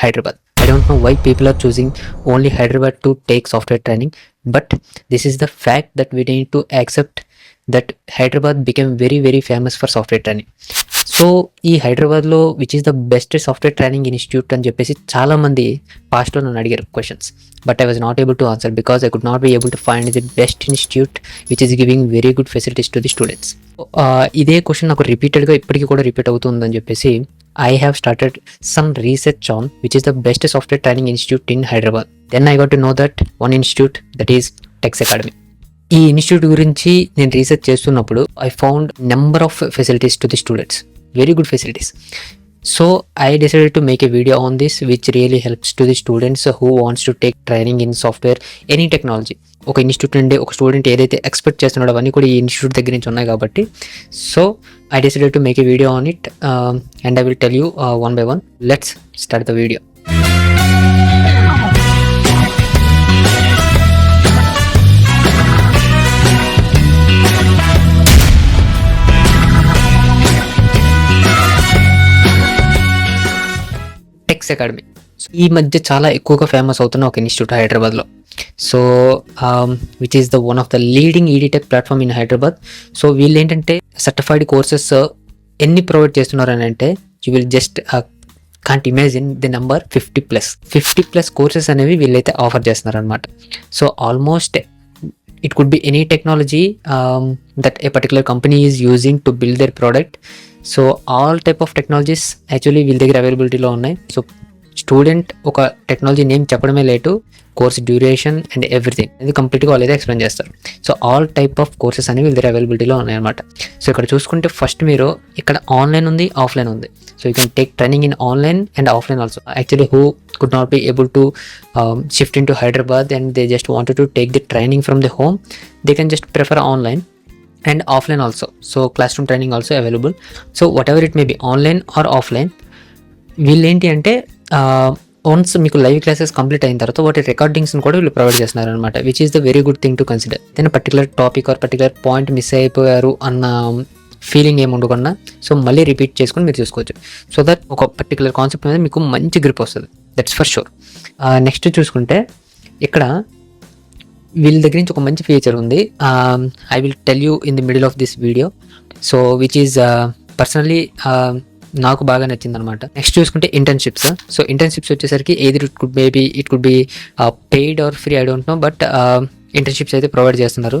Hyderabad. I don't know why people are choosing only Hyderabad to take software training, but this is the fact that we need to accept that Hyderabad became very very famous for software training. So ఈ హైదరాబాద్లో which is the best software training institute అని చెప్పేసి చాలామంది పాస్ట్లో నన్ను అడిగారు questions, but I was not able to answer because I could not be able to find the best institute which is giving very good facilities to the students. ఇదే question నాకు రిపీటెడ్గా ఇప్పటికీ కూడా రిపీట్ అవుతుందని చెప్పేసి I have started some research on which is the best software training institute in Hyderabad. Then I got to know that one institute, that is Tex Academy. ఈ institute గురించి నేను రీసెర్చ్ చేస్తున్నప్పుడు I found number of facilities to the students, very good facilities. So I decided to make a video on this which really helps to the students who wants to take training in software, any technology. ఒక institute నుండి ఒక student ఏదైతే expect చేస్తున్నాడో అవన్నీ కూడా ఈ institute దగ్గర నుంచి ఉన్నాయి కాబట్టి so I decided to make a video on it and I will tell you one by one. Let's start the video. Tex Academy. ఈ మధ్య చాలా ఎక్కువగా ఫేమస్ అవుతున్న ఒక ఇన్స్టిట్యూట్ హైదరాబాద్లో. So which is the one of the leading edtech platform in హైదరాబాద్. So వీళ్ళు ఏంటంటే సర్టిఫైడ్ కోర్సెస్ ఎన్ని ప్రొవైడ్ చేస్తున్నారు అని అంటే you will just can't imagine the number 50+ courses అనేవి వీళ్ళైతే ఆఫర్ చేస్తున్నారు అనమాట. So almost it could be any technology that a particular company is using to build their product. So all type of technologies actually వీళ్ళ దగ్గర అవైలబిలిటీలో ఉన్నాయి. So student ఒక technology name చెప్పడమే late, course duration and everything ఇది కంప్లీట్గా వాళ్ళు అయితే ఎక్స్ప్లెయిన్ చేస్తారు. So all type of courses అనేవి వీళ్ళ దగ్గర అవైలబిలిటీలో ఉన్నాయన్నమాట. సో ఇక్కడ చూసుకుంటే ఫస్ట్ మీరు ఇక్కడ ఆన్లైన్ ఉంది, ఆఫ్లైన్ ఉంది. So you can take training in online and offline also. Actually who could not be able to shift in to Hyderabad and they just wanted to take the training from the home, they can just prefer online and offline also. So classroom training also available. So whatever it may be online or offline, వీళ్ళు ఏంటి అంటే once మీకు live classes complete అయిన తర్వాత వాటి రికార్డింగ్స్ని కూడా వీళ్ళు provide చేస్తున్నారు అనమాట, which is the very good thing to consider. Then particular topic or particular point miss అయిపోయారు అన్న ఫీలింగ్ ఏమి ఉండకుండా సో మళ్ళీ రిపీట్ చేసుకొని మీరు చూసుకోవచ్చు. సో దట్ ఒక పర్టికులర్ కాన్సెప్ట్ మీద మీకు మంచి గ్రిప్ వస్తుంది, దట్స్ ఫర్ షూర్. నెక్స్ట్ చూసుకుంటే ఇక్కడ వీళ్ళ దగ్గర నుంచి ఒక మంచి ఫీచర్ ఉంది. I will tell you in the middle of this video. So which is personally నాకు బాగా నచ్చింది అనమాట. నెక్స్ట్ చూసుకుంటే ఇంటర్న్షిప్స్. సో ఇంటర్న్షిప్స్ వచ్చేసరికి ఏది it could be paid or free, I don't know, but internships అయితే ప్రొవైడ్ చేస్తున్నారు.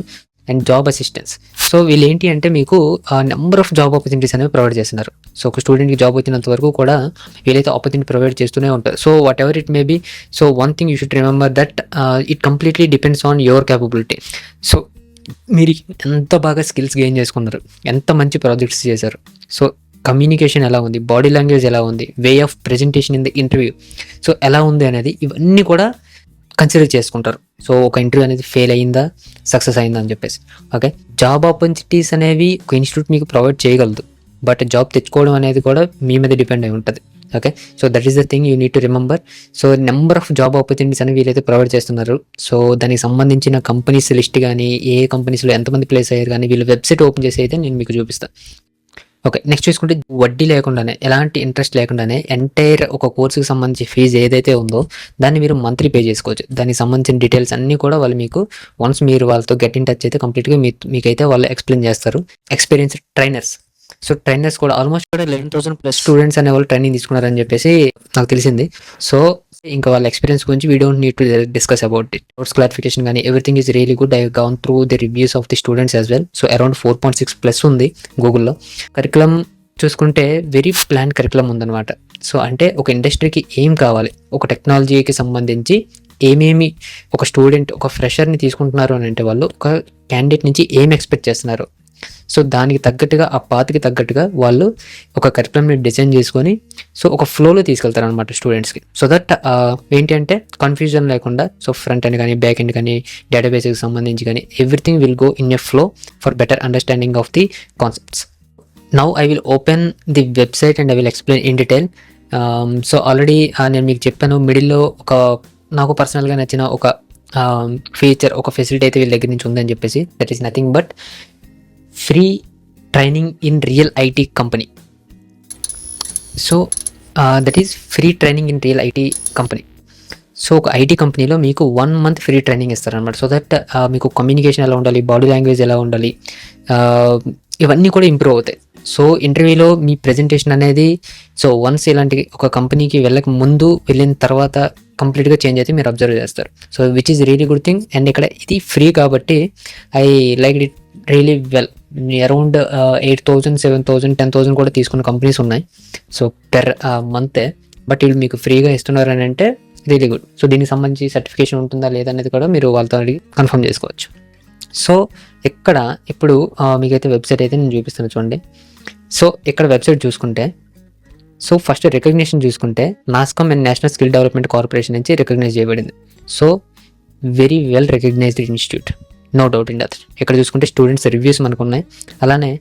And job assistance. సో వీళ్ళు ఏంటి అంటే మీకు నెంబర్ ఆఫ్ జాబ్ ఆపర్చునిటీస్ అనేవి ప్రొవైడ్ చేస్తున్నారు. సో ఒక స్టూడెంట్కి జాబ్ వచ్చినంత వరకు కూడా వీళ్ళైతే ఆపర్చునిటీ ప్రొవైడ్ చేస్తూనే ఉంటారు. So whatever it may be, so one thing you should remember that it completely depends on your capability. So మీరు ఎంత బాగా స్కిల్స్ గెయిన్ చేసుకున్నారు, ఎంత మంచి ప్రాజెక్ట్స్ చేశారు, సో కమ్యూనికేషన్ ఎలా ఉంది, బాడీ లాంగ్వేజ్ ఎలా ఉంది, way of presentation in the interview so ఎలా ఉంది అనేది ఇవన్నీ కూడా కన్సిడర్ చేసుకుంటారు. సో ఒక ఇంటర్వ్యూ అనేది ఫెయిల్ అయిందా, సక్సెస్ అయిందా అని చెప్పేసి. ఓకే, జాబ్ ఆపర్చునిటీస్ అనేవి ఒక ఇన్స్టిట్యూట్ మీకు ప్రొవైడ్ చేయగలదు, బట్ జాబ్ తెచ్చుకోవడం అనేది కూడా మీ మీద డిపెండ్ అయి ఉంటుంది. Okay, so that is the thing you need to remember. So number of job opportunities అనేవి వీళ్ళైతే ప్రొవైడ్ చేస్తున్నారు. సో దానికి సంబంధించిన కంపెనీస్ లిస్ట్ కానీ, ఏ కంపెనీస్లో ఎంతమంది ప్లేస్ అయ్యారు కానీ వీళ్ళు వెబ్సైట్ ఓపెన్ చేసి అయితే నేను మీకు చూపిస్తాను. ఓకే, నెక్స్ట్ చూసుకుంటే వడ్డీ లేకుండానే, ఎలాంటి ఇంట్రెస్ట్ లేకుండానే ఎంటైర్ ఒక కోర్సుకి సంబంధించి ఫీజు ఏదైతే ఉందో దాన్ని మీరు మంత్లీ పే చేసుకోవచ్చు. దానికి సంబంధించిన డీటెయిల్స్ అన్నీ కూడా వాళ్ళు మీకు వన్స్ మీరు వాళ్ళతో గెట్ ఇన్ టచ్ అయితే కంప్లీట్గా మీకైతే వాళ్ళు ఎక్స్ప్లెయిన్ చేస్తారు. Experienced trainers. సో ట్రైనర్స్ కూడా ఆల్మోస్ట్ కూడా 11,000+ స్టూడెంట్స్ అనే వాళ్ళు ట్రైనింగ్ తీసుకున్నారని చెప్పేసి నాకు తెలిసింది. సో ఇంకా వాళ్ళ ఎక్స్పీరియన్స్ గురించి we don't need to discuss about it. Notes clarification కానీ everything is really good. I gone through the reviews of the students as well. So around 4.6+ ఉంది గూగుల్లో. కరికులం చూసుకుంటే వెరీ ప్లాన్ కరికులం ఉందన్నమాట. సో అంటే ఒక ఇండస్ట్రీకి ఏం కావాలి, ఒక టెక్నాలజీకి సంబంధించి ఏమేమి ఒక స్టూడెంట్ ఒక ఫ్రెషర్ని తీసుకుంటున్నారు అని అంటే వాళ్ళు ఒక క్యాండిడేట్ నుంచి ఏం ఎక్స్పెక్ట్ చేస్తున్నారు, సో దానికి తగ్గట్టుగా ఆ పాత్కి తగ్గట్టుగా వాళ్ళు ఒక కరికులంని డిజైన్ చేసుకొని సో ఒక ఫ్లోలో తీసుకెళ్తారు అనమాట స్టూడెంట్స్కి. సో దట్ ఏంటి అంటే కన్ఫ్యూజన్ లేకుండా సో ఫ్రంట్ ఎండ్ కానీ బ్యాక్ ఎండ్ కానీ డేటాబేస్కి సంబంధించి కానీ everything will go in a flow for better understanding of the concepts. Now I will open the website and I will explain in detail. So already నేను మీకు చెప్పాను మిడిల్లో నాకు పర్సనల్గా నచ్చిన ఒక ఫీచర్, ఒక ఫెసిలిటీ అయితే వీళ్ళ దగ్గర నుంచి ఉందని చెప్పేసి. That is nothing but free training in real IT company. So that is free training in real IT company. So ఒక ఐటీ కంపెనీలో మీకు 1 మంత్ ఫ్రీ ట్రైనింగ్ ఇస్తారనమాట. సో దట్ మీకు కమ్యూనికేషన్ ఎలా ఉండాలి, బాడీ లాంగ్వేజ్ ఎలా ఉండాలి, ఇవన్నీ కూడా ఇంప్రూవ్ అవుతాయి. సో ఇంటర్వ్యూలో మీ ప్రెజెంటేషన్ అనేది సో వన్స్ ఇలాంటి ఒక కంపెనీకి వెళ్ళక ముందు వెళ్ళిన తర్వాత కంప్లీట్గా చేంజ్ అయితే మీరు అబ్జర్వ్ చేస్తారు. So which is really good thing. And ఇక్కడ ఇది ఫ్రీ కాబట్టి I like it really well. Around 8,000, 7,000, 10,000 కూడా తీసుకున్న కంపెనీస్ ఉన్నాయి. So per మంతే. బట్ వీళ్ళు మీకు ఫ్రీగా ఇస్తున్నారని అంటే రియలీ గుడ్. సో దీనికి సంబంధించి సర్టిఫికేషన్ ఉంటుందా లేదా అనేది కూడా మీరు వాళ్ళతో అడిగి కన్ఫర్మ్ చేసుకోవచ్చు. సో ఇక్కడ ఇప్పుడు మీకైతే వెబ్సైట్ అయితే నేను చూపిస్తాను చూడండి. సో ఇక్కడ వెబ్సైట్ చూసుకుంటే సో ఫస్ట్ రికగ్నిషన్ చూసుకుంటే NASSCOM and National Skill Development Corporation నుంచి రికగ్నైజ్ చేయబడింది. So very well recognised institute, no doubt in that. ఇక్కడ చూసుకుంటే స్టూడెంట్స్ రివ్యూస్ మనకు ఉన్నాయి. అలానే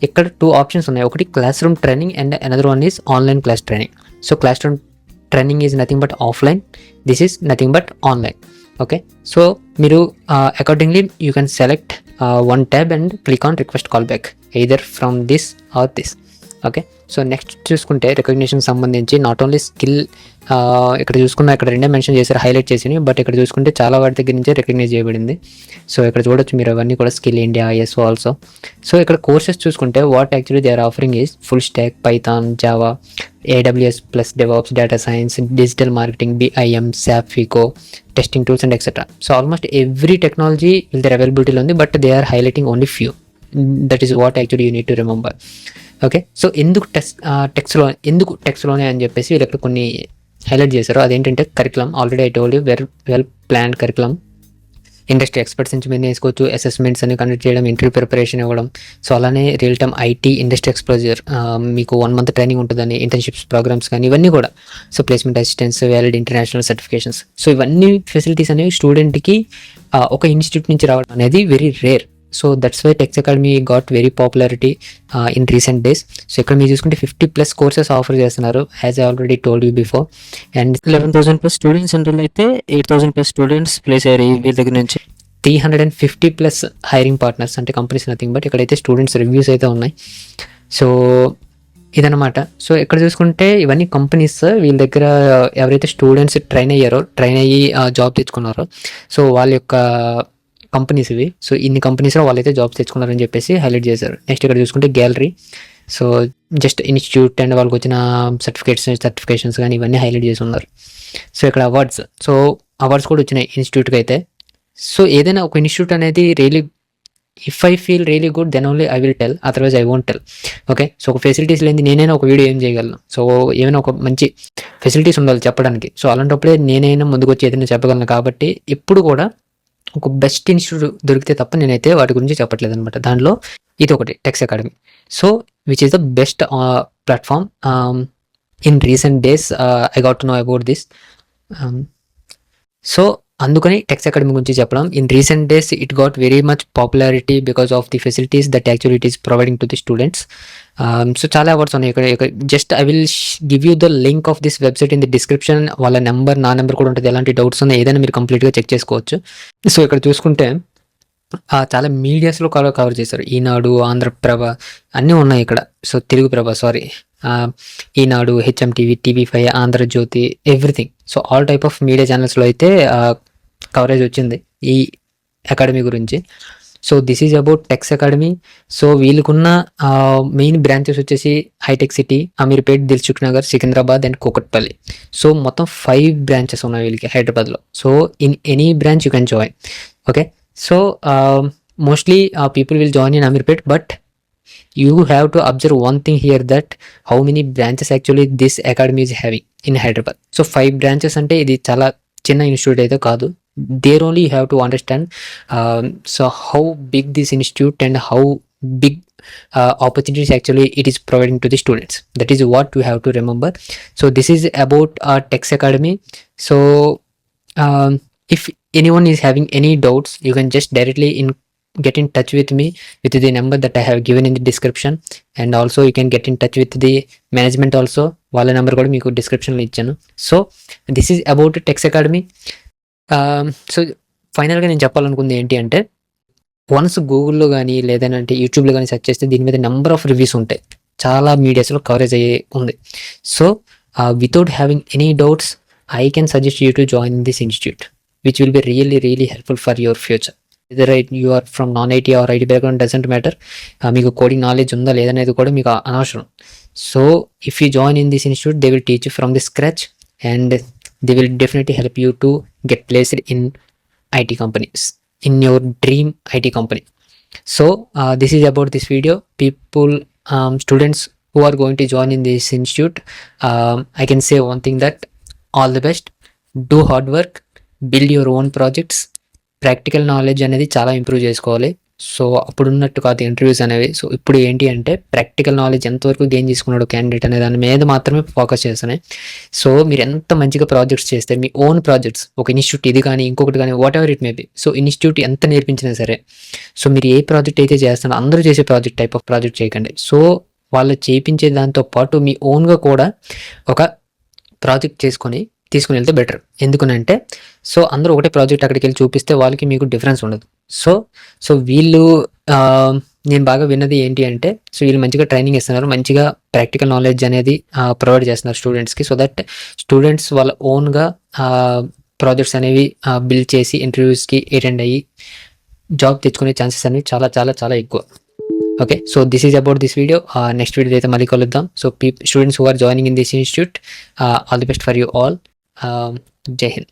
ఇక్కడ 2 ఆప్షన్స్ ఉన్నాయి. ఒకటి class room training and another one is online class training. So class room training is nothing but offline, this is nothing but online. Okay, so మీరు accordingly you can select 1 tab and click on request call back either from this or this. Okay, so next చూసుకుంటే recognition సంబంధించి not only skill, ఇక్కడ చూసుకున్న ఇక్కడ 2 mention చేశారు, highlight చేసి. But ఇక్కడ చూసుకుంటే చాలా వాటి దగ్గర నుంచే రికగ్నైజ్ చేయబడింది. సో ఇక్కడ చూడొచ్చు మీరు అవన్నీ కూడా Skill India, ISO also. So ఇక్కడ కోర్సెస్ చూసుకుంటే what actually they are offering is full stack, Python, Java, AWS plus DevOps, data science, digital marketing, BIM, SAP, FICO, testing tools and etcetera. So almost every technology వీళ్ళ అవైలబిలిటీలో ఉంది. But they are highlighting only few. That is what actually you need to remember. Okay, so ఎందుకు టెక్స్ట్లోనే అని చెప్పేసి వీళ్ళు ఇక్కడ కొన్ని హైలైట్ చేశారు. అదేంటంటే curriculum, already I told you, well planned curriculum. Industry experts నుంచి మీరు నేర్చుకోవచ్చు. అసెస్మెంట్స్ అని కండక్ట్ చేయడం, ఇంటర్వ్యూ ప్రిపరేషన్ ఇవ్వడం. సో అలానే real time IT industry exposure, మీకు 1 మంత్ ట్రైనింగ్ ఉంటుందని, ఇంటర్న్షిప్స్ ప్రోగ్రామ్స్ కానీ ఇవన్నీ కూడా. సో placement assistance, valid international certifications. So ఇవన్నీ ఫెసిలిటీస్ అనేవి స్టూడెంట్కి ఒక ఇన్స్టిట్యూట్ నుంచి రావడం అనేది very rare. So that's why Teks Academy got very popularity in recent days. So ఇక్కడ మీరు చూసుకుంటే 50+ కోర్సెస్ ఆఫర్ చేస్తున్నారు, as I already told you before. And 11,000+ students ఇంటర్లో అయితే 8,000+ స్టూడెంట్స్ ప్లేస్ అయ్యారు వీళ్ళ దగ్గర నుంచి. 350+ హైరింగ్ పార్ట్నర్స్ అంటే కంపెనీస్ నథింగ్ బట్ ఇక్కడైతే స్టూడెంట్స్ రివ్యూస్ అయితే ఉన్నాయి. సో ఇదనమాట. సో ఇక్కడ చూసుకుంటే ఇవన్నీ కంపెనీస్ వీళ్ళ దగ్గర ఎవరైతే స్టూడెంట్స్ ట్రైన్ అయ్యి జాబ్ తెచ్చుకున్నారో సో వాళ్ళ యొక్క కంపెనీస్ ఇవి. సో ఇన్ని కంపెనీస్లో వాళ్ళైతే జాబ్స్ తెచ్చుకున్నారని చెప్పేసి హైలైట్ చేశారు. నెక్స్ట్ ఇక్కడ చూసుకుంటే gallery. So just institute and వాళ్ళకి వచ్చిన సర్టిఫికేషన్స్ కానీ ఇవన్నీ హైలైట్ చేసి ఉన్నారు. సో ఇక్కడ అవార్డ్స్. సో అవార్డ్స్ కూడా వచ్చినాయి ఇన్స్టిట్యూట్కి అయితే. సో ఏదైనా ఒక ఇన్స్టిట్యూట్ అనేది really if I feel really good then only I will tell, otherwise I won't tell. Okay, so ఒక ఫెసిలిటీస్ లేని నేనైనా ఒక వీడియో ఏం చేయగలను. సో ఏమైనా ఒక మంచి ఫెసిలిటీస్ ఉండాలి చెప్పడానికి. సో అలాంటప్పుడే నేనైనా ముందుకు వచ్చి ఏదైనా చెప్పగలను. కాబట్టి ఎప్పుడు కూడా ఒక బెస్ట్ ఇన్స్టిట్యూట్ దొరికితే తప్ప నేనైతే వాటి గురించి చెప్పట్లేదు అనమాట. దానిలో ఇది ఒకటి Teks academy. So which is the best platform in recent days. I got to know about this. So అందుకని టెక్స్ అకాడమీ గురించి చెప్పడం. In recent days it got very much popularity because of the facilities that actually it is providing to the students. So చాలా awards ఉన్నాయి ఇక్కడ. Just I will give you the link of this website in the description. వాళ్ళ number, నా number కూడా ఉంటుంది. ఎలాంటి doubts ఉన్నాయి ఏదైనా మీరు కంప్లీట్గా చెక్ చేసుకోవచ్చు. సో ఇక్కడ చూసుకుంటే చాలా మీడియాస్లో కవర్ చేశారు. ఈనాడు, ఆంధ్రప్రభ అన్నీ ఉన్నాయి ఇక్కడ. So Telugu Prabha, sorry, Eenadu, HMTV, TV5, Andhrajyothi, everything. So all type of media ఛానల్స్లో అయితే కవరేజ్ వచ్చింది ఈ అకాడమీ గురించి. So this is about Teks academy. So వీళ్ళకున్న మెయిన్ బ్రాంచెస్ వచ్చేసి హైటెక్ సిటీ, అమీర్పేట్, దిల్సుఖ్ నగర్, సికింద్రాబాద్ అండ్ కూకట్పల్లి. సో మొత్తం 5 బ్రాంచెస్ ఉన్నాయి వీళ్ళకి హైదరాబాద్లో. So in any branch you can join. Okay, so mostly people will join in Ameerpet, but you have to observe one thing here, that how many branches actually this academy is having in Hyderabad. So 5 branches ante idi chala chinna institute aithe kaadu. There only you have to understand so how big this institute and how big opportunities actually it is providing to the students. That is what you have to remember. So this is about Tex Academy. So if anyone is having any doubts, you can just directly get in touch with me with the number that I have given in the description, and also you can get in touch with the management also. వాళ్ళ number కూడా మీకు డిస్క్రిప్షన్లో ఇచ్చాను. So this is about Teks academy. So ఫైనల్గా నేను చెప్పాలనుకుంది ఏంటి అంటే, once గూగుల్లో కానీ లేదంటే యూట్యూబ్లో కానీ సెర్చ్ చేస్తే దీని మీద నెంబర్ ఆఫ్ రివ్యూస్ ఉంటాయి. చాలా మీడియాస్లో కవరేజ్ అయ్యే ఉంది. So without having any doubts, I can suggest you to join this institute, which will be really, really helpful for your future. Whether you are from non-IT or IT background doesn't matter. మీకు coding knowledge ఉందా లేదనేది కూడా మీకు అనవసరం. So if you join in this institute, they will teach you from the scratch and they will definitely help you to get placed in IT companies, in your dream IT company. So this is about this video. People, students who are going to join in this institute, I can say one thing, that all the best, do hard work, build your own projects. Practical knowledge అనేది చాలా improve చేసుకోవాలి. So అప్పుడున్నట్టు కాదు interviews అనేవి. So ఇప్పుడు ఏంటి అంటే practical knowledge ఎంతవరకు gain చేసుకున్నాడు క్యాండిడేట్ అనే దాని మీద మాత్రమే ఫోకస్ చేస్తున్నాయి. సో మీరు ఎంత మంచిగా ప్రాజెక్ట్స్ చేస్తే, మీ ఓన్ ప్రాజెక్ట్స్, ఒక ఇన్స్టిట్యూట్ ఇది కానీ ఇంకొకటి కానీ what ever it may be, so institute ఎంత నేర్పించినా సరే, సో మీరు ఏ ప్రాజెక్ట్ అయితే చేస్తున్నారో అందరూ చేసే ప్రాజెక్ట్ టైప్ ఆఫ్ ప్రాజెక్ట్ చేయకండి. సో వాళ్ళు చేయించే దాంతో పాటు మీ ఓన్గా కూడా ఒక ప్రాజెక్ట్ తీసుకుని వెళ్తే బెటర్. ఎందుకనంటే సో అందరూ ఒకటే ప్రాజెక్ట్ అక్కడికి వెళ్ళి చూపిస్తే వాళ్ళకి మీకు డిఫరెన్స్ ఉండదు. సో వీళ్ళు నేను బాగా విన్నది ఏంటి అంటే, సో వీళ్ళు మంచిగా ట్రైనింగ్ ఇస్తున్నారు, మంచిగా ప్రాక్టికల్ నాలెడ్జ్ అనేది ప్రొవైడ్ చేస్తున్నారు స్టూడెంట్స్కి. సో దట్ స్టూడెంట్స్ వాళ్ళ ఓన్గా ప్రాజెక్ట్స్ అనేవి బిల్డ్ చేసి ఇంటర్వ్యూస్కి అటెండ్ అయ్యి జాబ్ తెచ్చుకునే ఛాన్సెస్ అనేవి చాలా చాలా చాలా ఎక్కువ. Okay, so this is about this video. Next video అయితే మళ్ళీ కలుద్దాం. So students who are joining in this institute, all the best for you all. జై హింద్.